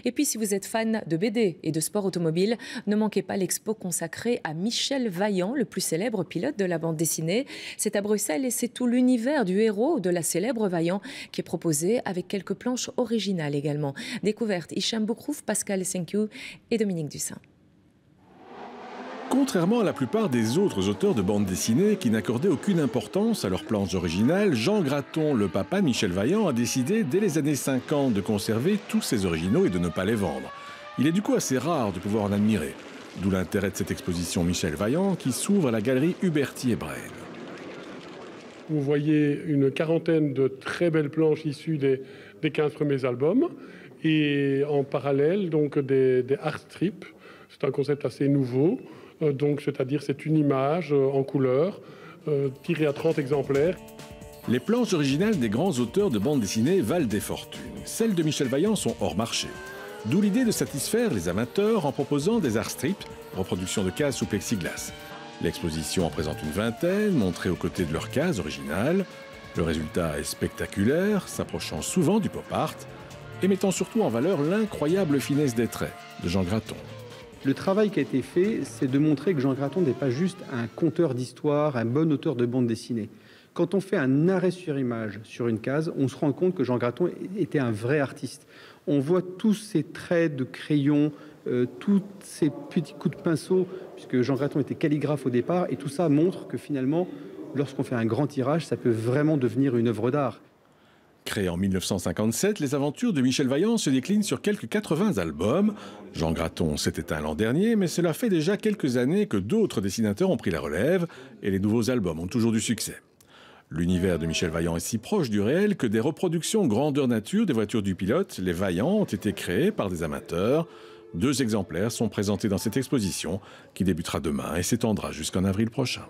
Et puis si vous êtes fan de BD et de sport automobile, ne manquez pas l'expo consacrée à Michel Vaillant, le plus célèbre pilote de la bande dessinée. C'est à Bruxelles et c'est tout l'univers du héros de la célèbre Vaillant qui est proposé avec quelques planches originales également. Découverte Hicham Boukrouf, Pascal Senkiou et Dominique Dussin. Contrairement à la plupart des autres auteurs de bande dessinée qui n'accordaient aucune importance à leurs planches originales, Jean Graton, le papa de Michel Vaillant, a décidé dès les années 50 de conserver tous ses originaux et de ne pas les vendre. Il est du coup assez rare de pouvoir en admirer. D'où l'intérêt de cette exposition Michel Vaillant qui s'ouvre à la galerie Huberti-Hebraine. Vous voyez une quarantaine de très belles planches issues des 15 premiers albums et en parallèle donc des art strips. C'est un concept assez nouveau. Donc, c'est-à-dire c'est une image en couleur tirée à 30 exemplaires. Les planches originales des grands auteurs de bande dessinée valent des fortunes. Celles de Michel Vaillant sont hors marché. D'où l'idée de satisfaire les amateurs en proposant des art strips, reproductions de cases sous plexiglas. L'exposition en présente une vingtaine, montrées aux côtés de leurs cases originales. Le résultat est spectaculaire, s'approchant souvent du pop art et mettant surtout en valeur l'incroyable finesse des traits de Jean Graton. Le travail qui a été fait, c'est de montrer que Jean Graton n'est pas juste un conteur d'histoire, un bon auteur de bande dessinée. Quand on fait un arrêt sur image sur une case, on se rend compte que Jean Graton était un vrai artiste. On voit tous ces traits de crayon, tous ces petits coups de pinceau, puisque Jean Graton était calligraphe au départ, et tout ça montre que finalement, lorsqu'on fait un grand tirage, ça peut vraiment devenir une œuvre d'art. Créé en 1957, les aventures de Michel Vaillant se déclinent sur quelques 80 albums. Jean Graton s'est éteint l'an dernier, mais cela fait déjà quelques années que d'autres dessinateurs ont pris la relève et les nouveaux albums ont toujours du succès. L'univers de Michel Vaillant est si proche du réel que des reproductions grandeur nature des voitures du pilote, les Vaillants, ont été créées par des amateurs. 2 exemplaires sont présentés dans cette exposition qui débutera demain et s'étendra jusqu'en avril prochain.